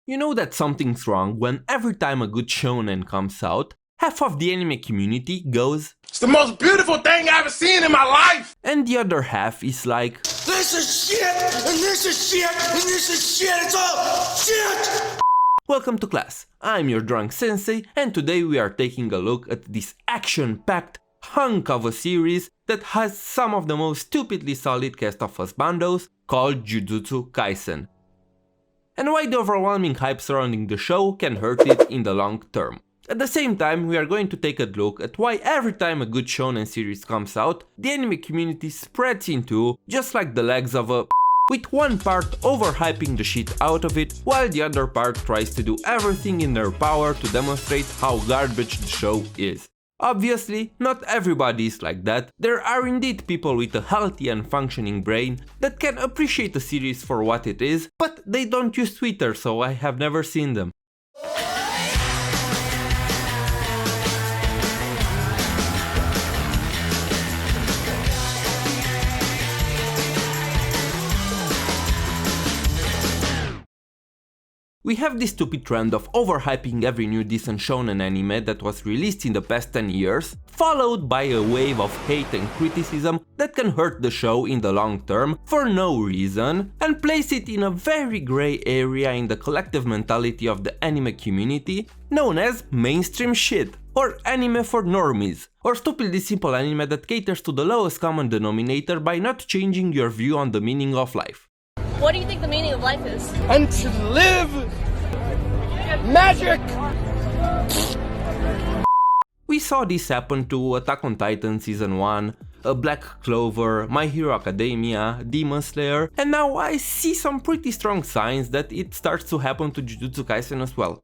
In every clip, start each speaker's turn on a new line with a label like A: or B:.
A: You know that something's wrong when every time a good shonen comes out, half of the anime community goes,
B: "It's the most beautiful thing I've ever seen in my life!"
A: And the other half is like,
B: "This is shit, and this is shit, and this is shit, it's all shit!"
A: Welcome to class, I'm your drunk sensei, and today we are taking a look at this action-packed hunk of a series that has some of the most stupidly solid cast of husbandos called Jujutsu Kaisen, and why the overwhelming hype surrounding the show can hurt it in the long term. At the same time, we are going to take a look at why every time a good shonen series comes out, the anime community spreads in two, just like the legs of a with one part overhyping the shit out of it, while the other part tries to do everything in their power to demonstrate how garbage the show is. Obviously, not everybody is like that. There are indeed people with a healthy and functioning brain that can appreciate a series for what it is, but they don't use Twitter, so I have never seen them. We have this stupid trend of overhyping every new decent shonen anime that was released in the past 10 years, followed by a wave of hate and criticism that can hurt the show in the long term for no reason, and place it in a very grey area in the collective mentality of the anime community, known as mainstream shit, or anime for normies, or stupidly simple anime that caters to the lowest common denominator by not changing your view on the meaning of life.
C: What do you think the meaning of life is?
B: And to live magic!
A: We saw this happen to Attack on Titan Season 1, Black Clover, My Hero Academia, Demon Slayer, and now I see some pretty strong signs that it starts to happen to Jujutsu Kaisen as well.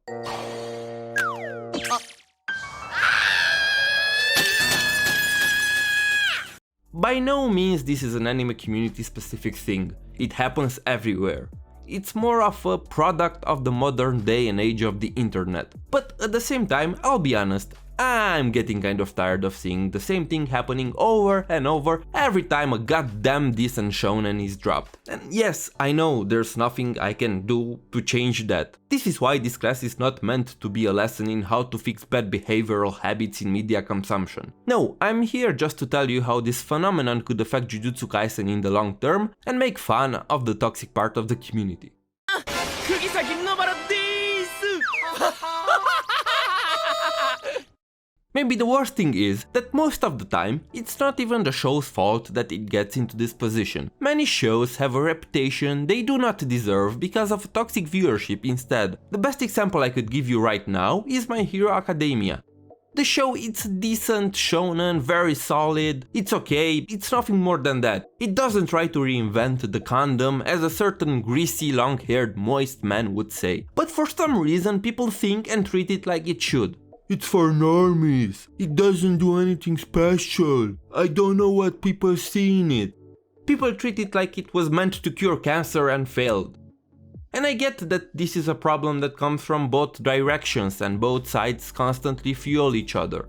A: By no means this is an anime community specific thing, it happens everywhere. It's more of a product of the modern day and age of the internet. But at the same time, I'll be honest, I'm getting kind of tired of seeing the same thing happening over and over every time a goddamn decent shonen is dropped. And yes, I know there's nothing I can do to change that. This is why this class is not meant to be a lesson in how to fix bad behavioral habits in media consumption. No, I'm here just to tell you how this phenomenon could affect Jujutsu Kaisen in the long term and make fun of the toxic part of the community. Maybe the worst thing is that most of the time, it's not even the show's fault that it gets into this position. Many shows have a reputation they do not deserve because of toxic viewership instead. The best example I could give you right now is My Hero Academia. The show, it's decent shonen, very solid, it's okay, it's nothing more than that. It doesn't try to reinvent the condom as a certain greasy, long-haired, moist man would say. But for some reason people think and treat it like it should. It's for normies. It doesn't do anything special. I don't know what people see in it. People treat it like it was meant to cure cancer and failed. And I get that this is a problem that comes from both directions and both sides constantly fuel each other.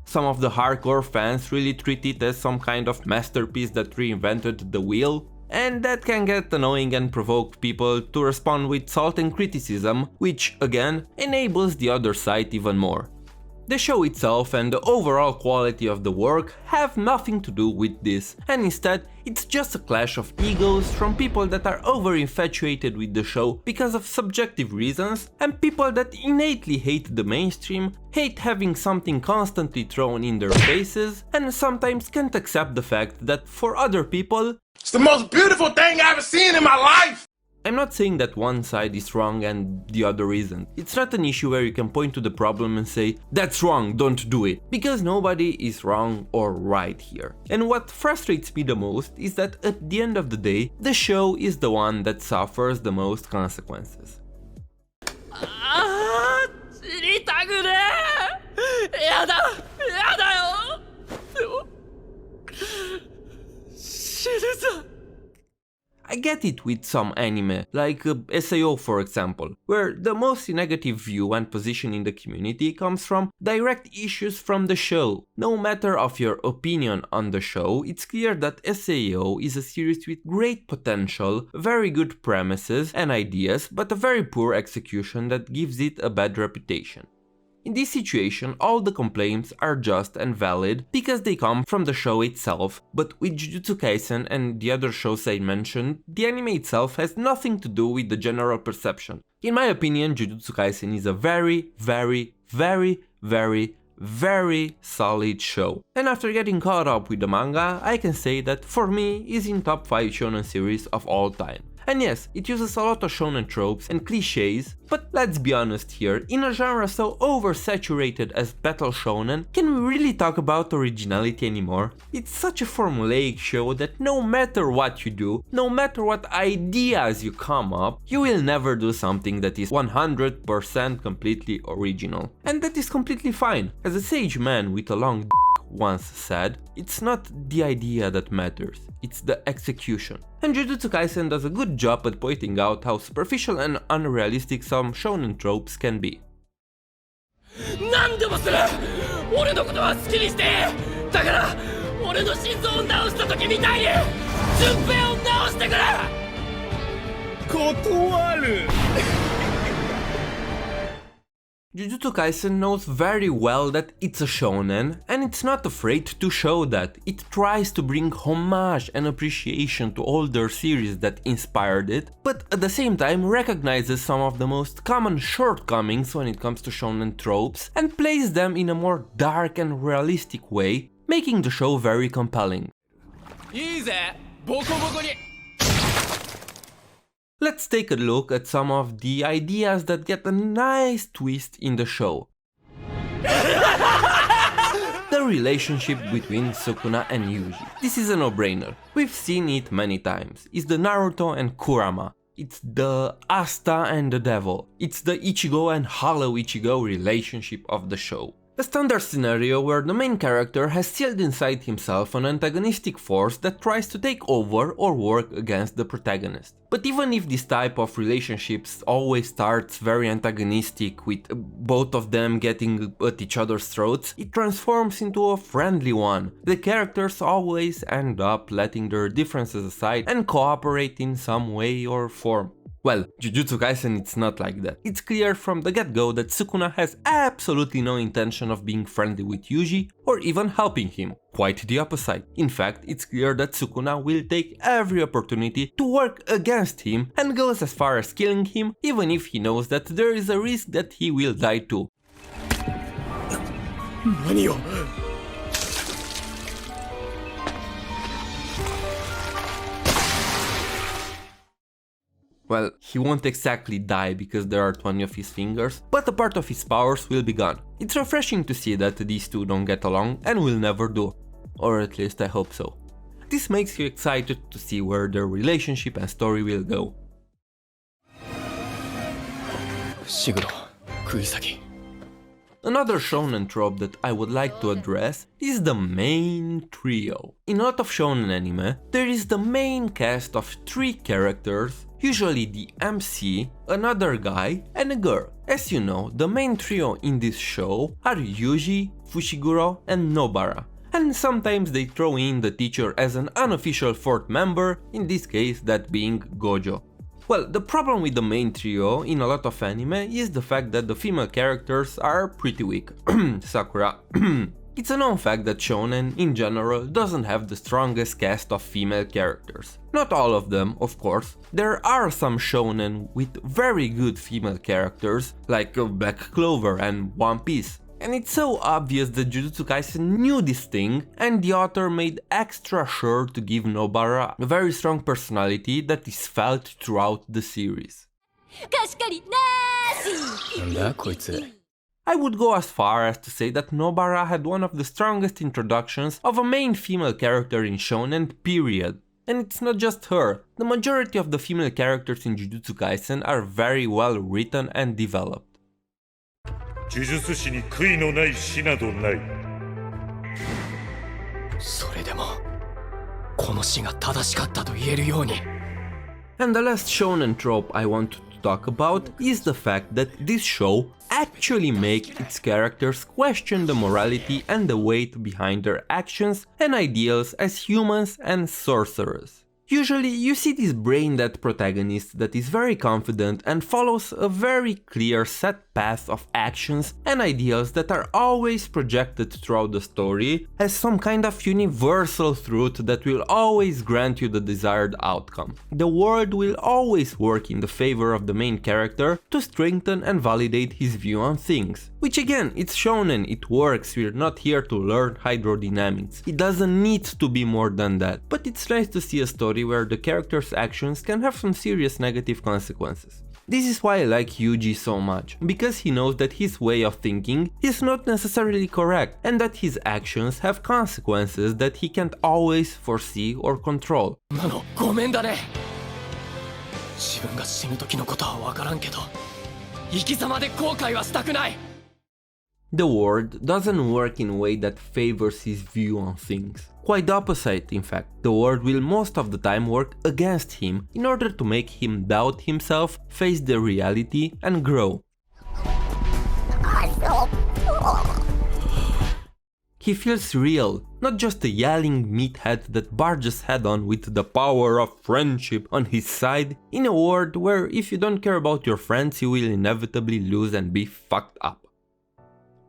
A: Some of the hardcore fans really treat it as some kind of masterpiece that reinvented the wheel, and that can get annoying and provoke people to respond with salt and criticism, which, again, enables the other side even more. The show itself and the overall quality of the work have nothing to do with this, and instead it's just a clash of egos from people that are over-infatuated with the show because of subjective reasons, and people that innately hate the mainstream, hate having something constantly thrown in their faces, and sometimes can't accept the fact that for other people,
B: "It's the most beautiful thing I've ever seen in my life!"
A: I'm not saying that one side is wrong and the other isn't. It's not an issue where you can point to the problem and say, that's wrong, don't do it. Because nobody is wrong or right here. And what frustrates me the most is that at the end of the day, the show is the one that suffers the most consequences. I get it with some anime, like SAO for example, where the most negative view and position in the community comes from direct issues from the show. No matter of your opinion on the show, it's clear that SAO is a series with great potential, very good premises and ideas, but a very poor execution that gives it a bad reputation. In this situation, all the complaints are just and valid because they come from the show itself, but with Jujutsu Kaisen and the other shows I mentioned, the anime itself has nothing to do with the general perception. In my opinion, Jujutsu Kaisen is a very solid show. And after getting caught up with the manga, I can say that for me is in top 5 shonen series of all time. And yes, it uses a lot of shonen tropes and cliches, but let's be honest here, in a genre so oversaturated as battle shonen, can we really talk about originality anymore? It's such a formulaic show that no matter what you do, no matter what ideas you come up, you will never do something that is 100% completely original. And that is completely fine. As a sage man with a long d once said, it's not the idea that matters, it's the execution. And Jujutsu Kaisen does a good job at pointing out how superficial and unrealistic some shonen tropes can be.
D: 何でもする俺のことは好きにしてだから俺の心臓を治した時みたいに順平を治してくれ断る
A: Jujutsu Kaisen knows very well that it's a shonen, and it's not afraid to show that. It tries to bring homage and appreciation to older series that inspired it, but at the same time recognizes some of the most common shortcomings when it comes to shonen tropes and plays them in a more dark and realistic way, making the show very compelling.
D: いいぜボコボコに
A: Let's take a look at some of the ideas that get a nice twist in the show. The relationship between Sukuna and Yuji. This is a no-brainer. We've seen it many times. It's the Naruto and Kurama. It's the Asta and the Devil. It's the Ichigo and Hollow Ichigo relationship of the show. A standard scenario where the main character has sealed inside himself an antagonistic force that tries to take over or work against the protagonist. But even if this type of relationships always starts very antagonistic with both of them getting at each other's throats, it transforms into a friendly one. The characters always end up letting their differences aside and cooperate in some way or form. Well, Jujutsu Kaisen it's not like that. It's clear from the get-go that Sukuna has absolutely no intention of being friendly with Yuji or even helping him. Quite the opposite. In fact, it's clear that Sukuna will take every opportunity to work against him and goes as far as killing him, even if he knows that there is a risk that he will die too.
D: 何よ
A: Well, he won't exactly die because there are 20 of his fingers, but a part of his powers will be gone. It's refreshing to see that these two don't get along and will never do. Or at least I hope so. This makes you excited to see where their relationship and story will go.
D: シグロ食い下げ
A: Another shonen trope that I would like to address is the main trio. In a lot of shonen anime, there is the main cast of 3 characters, usually the MC, another guy and a girl. As you know, the main trio in this show are Yuji, Fushiguro and Nobara. And sometimes they throw in the teacher as an unofficial 4th member, in this case that being Gojo. Well, the problem with the main trio in a lot of anime is the fact that the female characters are pretty weak. Sakura. It's a known fact that shonen in general doesn't have the strongest cast of female characters. Not all of them, of course. There are some shonen with very good female characters, like Black Clover and One Piece. And it's so obvious that Jujutsu Kaisen knew this thing, and the author made extra sure to give Nobara a very strong personality that is felt throughout the series. I would go as far as to say that Nobara had one of the strongest introductions of a main female character in shonen, period. And it's not just her. The majority of the female characters in Jujutsu Kaisen are very well written and developed.
E: 呪術師に悔いのない死などない。
D: それでもこの死が正しかったと言えるように
A: And the last shonen trope I want to talk about is the fact that this show actually make its characters question the morality and the weight behind their actions and ideals as humans and sorcerers. Usually you see this brain-dead protagonist that is very confident and follows a very clear set path of actions and ideals that are always projected throughout the story as some kind of universal truth that will always grant you the desired outcome. The world will always work in the favor of the main character to strengthen and validate his view on things. Which again, it's shonen, it works, we're not here to learn hydrodynamics. It doesn't need to be more than that, but it's nice to see a story where the character's actions can have some serious negative consequences. This is why I like Yuji so much, because he knows that his way of thinking is not necessarily correct and that his actions have consequences that he can't always foresee or control.
D: ごめんだね。自分が死ぬ時のことはわからんけど、生き様で後悔はしたくない。
A: The world doesn't work in a way that favors his view on things. Quite the opposite, in fact. The world will most of the time work against him in order to make him doubt himself, face the reality and grow. He feels real, not just a yelling meathead that barges head-on with the power of friendship on his side, in a world where if you don't care about your friends you will inevitably lose and be fucked up.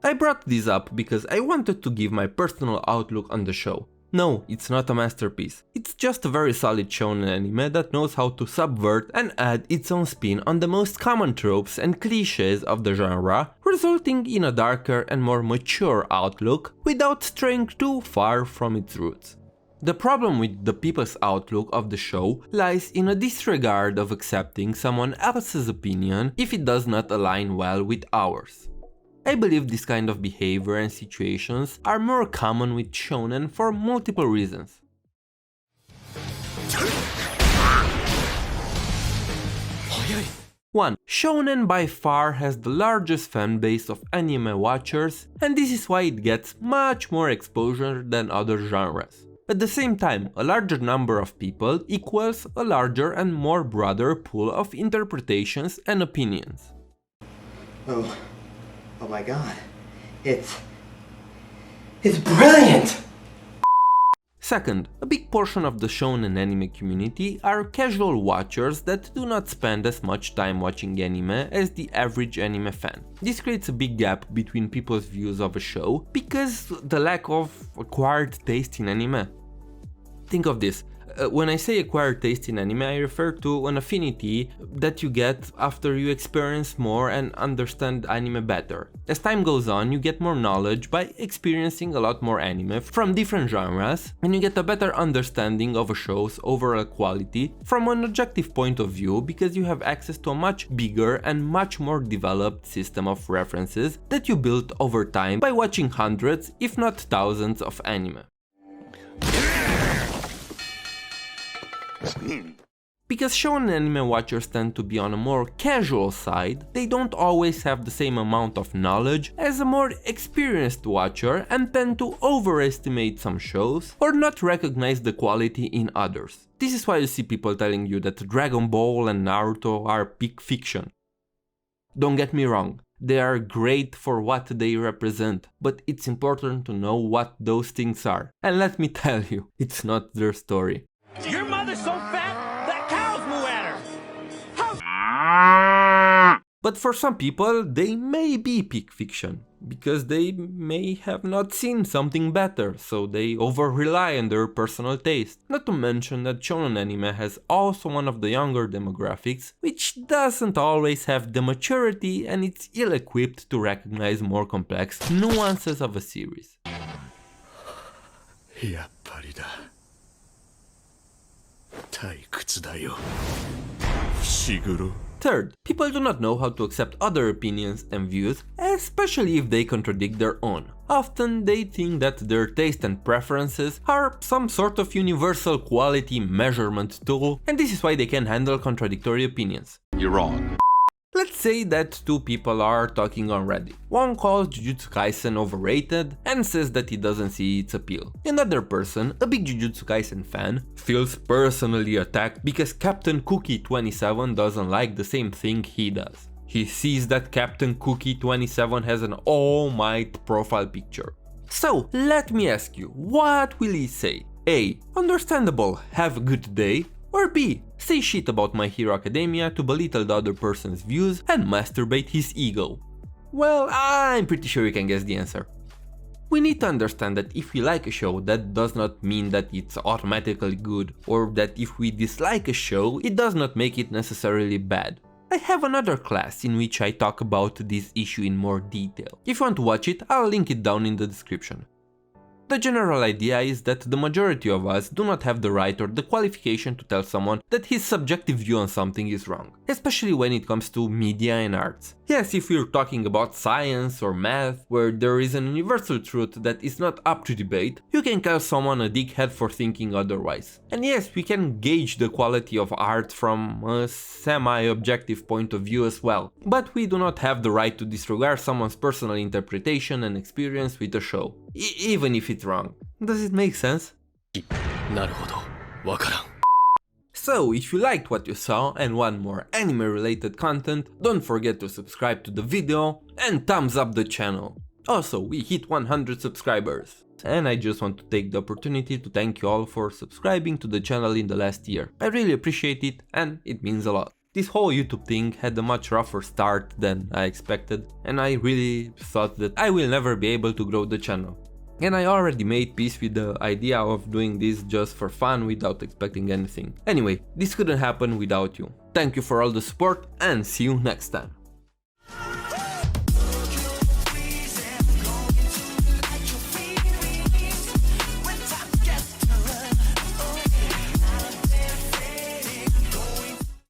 A: I brought this up because I wanted to give my personal outlook on the show. No, it's not a masterpiece. It's just a very solid shonen anime that knows how to subvert and add its own spin on the most common tropes and cliches of the genre, resulting in a darker and more mature outlook without straying too far from its roots. The problem with the people's outlook of the show lies in a disregard of accepting someone else's opinion if it does not align well with ours. I believe this kind of behavior and situations are more common with shonen for multiple reasons. 1. Shonen by far has the largest fan base of anime watchers, and this is why it gets much more exposure than other genres. At the same time, a larger number of people equals a larger and more broader pool of interpretations and opinions.
F: Oh my god. It's brilliant!
A: Second, a big portion of the shonen anime community are casual watchers that do not spend as much time watching anime as the average anime fan. This creates a big gap between people's views of a show because the lack of acquired taste in anime. Think of this. When I say acquired taste in anime, I refer to an affinity that you get after you experience more and understand anime better. As time goes on, you get more knowledge by experiencing a lot more anime from different genres, and you get a better understanding of a show's overall quality from an objective point of view because you have access to a much bigger and much more developed system of references that you built over time by watching hundreds, if not thousands, of anime. Because shonen anime watchers tend to be on a more casual side, they don't always have the same amount of knowledge as a more experienced watcher and tend to overestimate some shows or not recognize the quality in others. This is why you see people telling you that Dragon Ball and Naruto are peak fiction. Don't get me wrong, they are great for what they represent, but it's important to know what those things are. And let me tell you, it's not their story.
D: Your mother's so fat that cows moo at her.
A: But for some people, they may be peak fiction, because they may have not seen something better, so they over-rely on their personal taste. Not to mention that shonen anime has also one of the younger demographics, which doesn't always have the maturity and it's ill-equipped to recognize more complex nuances of a series.
E: やっぱりだ。退屈だよ。伏黒。
A: Third, people do not know how to accept other opinions and views, especially if they contradict their own. Often they think that their taste and preferences are some sort of universal quality measurement tool, and this is why they can handle contradictory opinions.
G: You're wrong.
A: Let's say that two people are talking on Reddit. One calls Jujutsu Kaisen overrated and says that he doesn't see its appeal. Another person, a big Jujutsu Kaisen fan, feels personally attacked because Captain Cookie 27 doesn't like the same thing he does. He sees that Captain Cookie 27 has an All Might profile picture. So, let me ask you, what will he say? A. Understandable, have a good day. Or B. Say shit about My Hero Academia to belittle the other person's views and masturbate his ego. Well, I'm pretty sure you can guess the answer. We need to understand that if we like a show, that does not mean that it's automatically good, or that if we dislike a show, it does not make it necessarily bad. I have another class in which I talk about this issue in more detail. If you want to watch it, I'll link it down in the description. The general idea is that the majority of us do not have the right or the qualification to tell someone that his subjective view on something is wrong, especially when it comes to media and arts. Yes, if we're talking about science or math, where there is an universal truth that is not up to debate, you can call someone a dickhead for thinking otherwise. And yes, we can gauge the quality of art from a semi-objective point of view as well, but we do not have the right to disregard someone's personal interpretation and experience with a show, even if it's wrong. Does it make sense?
D: なるほど、わからん。
A: So, if you liked what you saw and want more anime related content, don't forget to subscribe to the video and thumbs up the channel. Also, we hit 100 subscribers. And I just want to take the opportunity to thank you all for subscribing to the channel in the last year. I really appreciate it and it means a lot. This whole YouTube thing had a much rougher start than I expected, and I really thought that I will never be able to grow the channel. And I already made peace with the idea of doing this just for fun without expecting anything. Anyway, this couldn't happen without you. Thank you for all the support and see you next time.